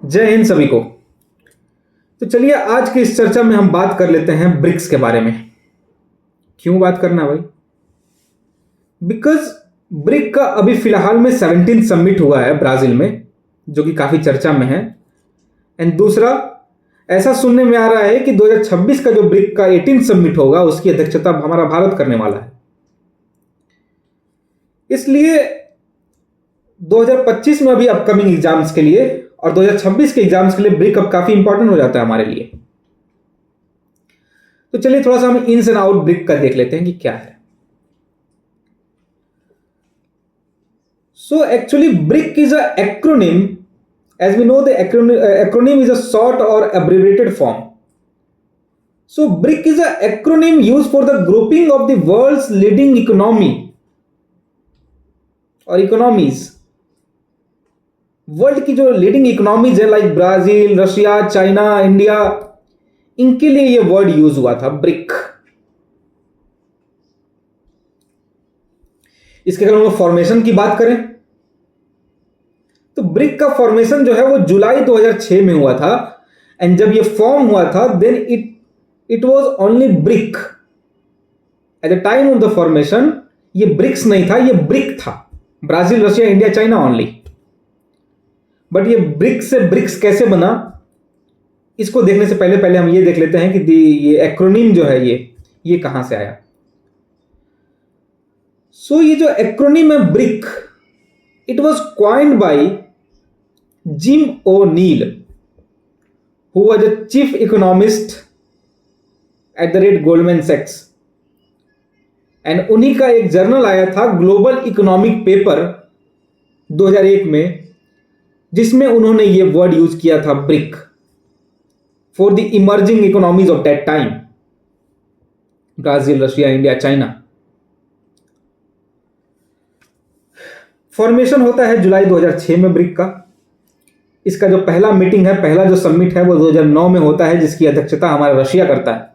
जय हिंद सभी को। तो चलिए आज की इस चर्चा में हम बात कर लेते हैं ब्रिक्स के बारे में। क्यों बात करना भाई? बिकॉज ब्रिक का अभी फिलहाल में 17 समिट हुआ है ब्राजील में, जो कि काफी चर्चा में है। एंड दूसरा, ऐसा सुनने में आ रहा है कि 2026 का जो ब्रिक का 18 समिट होगा उसकी अध्यक्षता हमारा भारत करने वाला है। इसलिए 2025 में अभी अपकमिंग एग्जाम्स के लिए और 2026 के एग्जाम्स के लिए ब्रिक अब काफी इंपॉर्टेंट हो जाता है हमारे लिए। तो चलिए थोड़ा सा हम इन्स एंड आउट ब्रिक का देख लेते हैं कि क्या है। So actually BRIC is a acronym. As we know, the acronym is a short or abbreviated form. So BRIC is an acronym used for the grouping of the world's leading economy or economies. World की जो leading economies है like Brazil, Russia, China, India, इनके लिए ये word use हुआ था brick. इसके अगर हम फॉर्मेशन की बात करें तो ब्रिक का फॉर्मेशन जो है वो जुलाई 2006 में हुआ था। एंड जब ये फॉर्म हुआ था then it was only BRIC. At the time of the formation ये ब्रिक्स नहीं था, ये ब्रिक था। Brazil, Russia, India, China only. But ये ब्रिक्स से ब्रिक्स कैसे बना, इसको देखने से पहले हम ये देख लेते हैं कि ये एक्रोनिम जो है ये कहां से आया। सो ये जो एक्रोनिम है BRIC, it was coined by Jim O'Neill, who was a chief economist at the rate Goldman सैक्स। एंड उन्हीं का एक जर्नल आया था ग्लोबल इकोनॉमिक पेपर 2001 में, जिसमें उन्होंने ये वर्ड यूज किया था brick for the emerging economies of that time, Brazil, Russia, India, China. Formation होता है जुलाई 2006 में ब्रिक का। इसका जो पहला मीटिंग है, पहला जो समिट है वो 2009 में होता है, जिसकी अध्यक्षता हमारा रशिया करता है।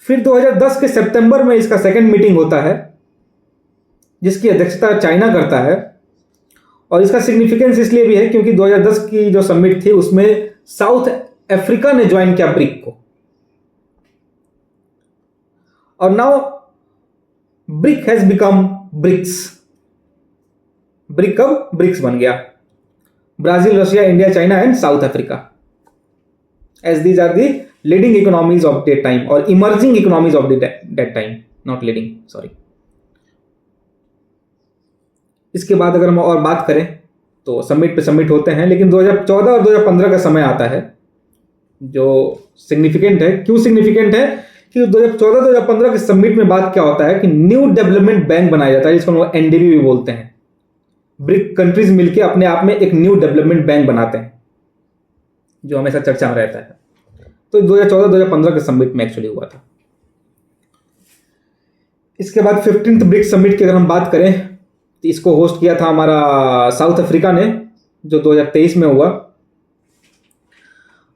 फिर 2010 के सितंबर में इसका सेकंड मीटिंग होता है, जिसकी अध्यक्षता चाइना करता है। और इसका सिग्निफिकेंस इसलिए भी है क्योंकि 2010 की जो समिट थी उसमें साउथ अफ्रीका ने ज्वाइन किया ब्रिक को। और now BRIC has become BRICS. BRIC कब ब्रिक्स बन गया? Brazil, Russia, India, China and South Africa, as these are the leading economies of that time और emerging economies of that time, not leading, sorry. इसके बाद अगर हम और बात करें तो समिट पे समिट होते हैं, लेकिन 2014 और 2015 का समय आता है जो सिग्निफिकेंट है। क्यों सिग्निफिकेंट है? कि 2014-2015 के समिट में बात क्या होता है कि न्यू डेवलपमेंट बैंक बनाया जाता है, जिसको हम एनडीबी भी बोलते हैं। ब्रिक कंट्रीज मिलकर अपने आप में एक न्यू डेवलपमेंट बैंक बनाते हैं, जो हमेशा चर्चा में रहता है। तो 2014-2015 के समिट में एक्चुअली हुआ था। इसके बाद 15th ब्रिक समिट की अगर हम बात करें तो इसको होस्ट किया था हमारा साउथ अफ्रीका ने, जो 2023 में हुआ।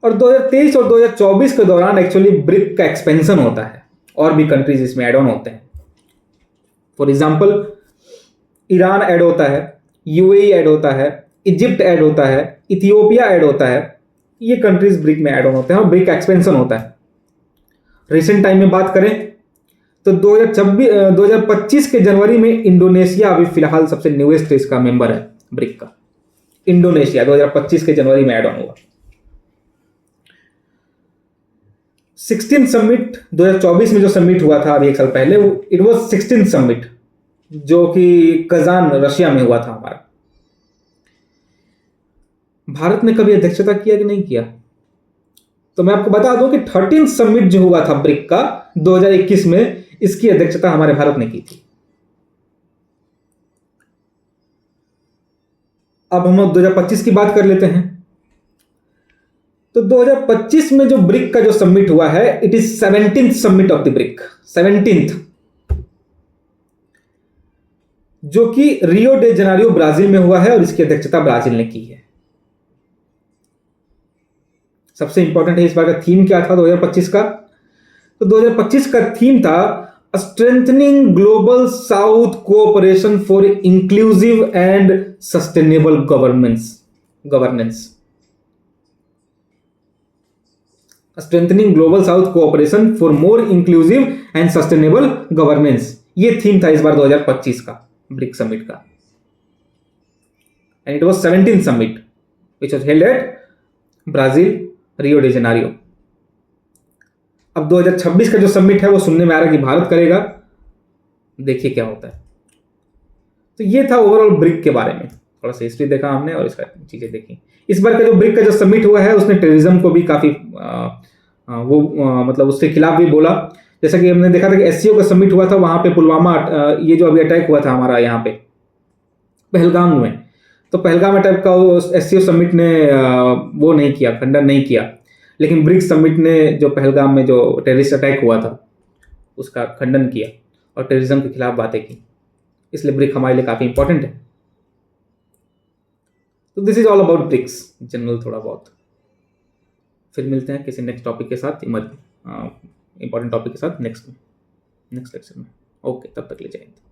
और 2023 और 2024 के दौरान एक्चुअली ब्रिक का एक्सपेंशन होता है, और भी कंट्रीज इसमें ऐड ऑन होते हैं। फॉर एग्जांपल ईरान ऐड होता है, यूएई ऐड होता है, इजिप्ट ऐड होता है, इथियोपिया ऐड होता है। ये कंट्रीज ब्रिक में ऐड ऑन होते हैं और ब्रिक एक्सपेंशन होता है। रिसेंट टाइम में बात करें तो 2025 के जनवरी में इंडोनेशिया अभी फिलहाल सबसे न्यूएस्ट इसका मेंबर है ब्रिक का। इंडोनेशिया 2025 के जनवरी में ऐड ऑन हुआ। 16 समिट 2024 में जो समिट हुआ था अभी एक साल पहले, इट वाज 16 समिट, जो कि कजान रशिया में हुआ था हमारा। भारत ने कभी अध्यक्षता किया कि नहीं किया? तो मैं आपको बता दूं कि 13 समिट जो हुआ था ब्रिक का 2021 में, इसकी अध्यक्षता हमारे भारत ने की थी। अब हम 2025 की बात कर लेते हैं। तो 2025 में जो ब्रिक का जो समिट हुआ है, it is 17th summit of the brick, 17th, जो कि रियो डे जनेरियो ब्राजील में हुआ है और इसकी अध्यक्षता ब्राजील ने की है। सबसे इंपॉर्टेंट है इस बार का थीम क्या था 2025 का? तो 2025 का थीम था strengthening global south cooperation for inclusive and sustainable governance. Governance, strengthening global south cooperation for more inclusive and sustainable governance, ये थीम था इस बार 2025 का ब्रिक्स समिट का, and it was 17th summit which was held at Brazil, Rio de Janeiro. अब 2026 का जो summit है वो सुनने में आ रहा है कि भारत करेगा, देखिए क्या होता है। तो ये था ओवरऑल ब्रिक के बारे में, थोड़ा सा हिस्ट्री देखा हमने और इसका चीजें देखी। इस बार का जो ब्रिक का जो समिट हुआ है उसने टेररिज्म को भी काफी मतलब उसके खिलाफ भी बोला। जैसा कि हमने देखा था कि एससीओ का समिट हुआ था, वहां पे पुलवामा ये जो अभी अटैक हुआ था हमारा यहाँ पे पहलगाम में, तो पहलगाम अटैक का एससीओ समिट ने वो नहीं किया, खंडन नहीं किया, लेकिन ब्रिक्स समिट ने जो पहलगाम में जो टेररिस्ट अटैक हुआ था उसका खंडन किया और टेररिज्म के खिलाफ बातें की। इसलिए ब्रिक हमारे लिए काफी इंपॉर्टेंट है। तो this is all about BRICS general थोड़ा बहुत। फिर मिलते हैं किसी नेक्स्ट टॉपिक के साथ, इंपॉर्टेंट टॉपिक के साथ नेक्स्ट लेक्चर में। ओके, तब तक ले जाएंगे।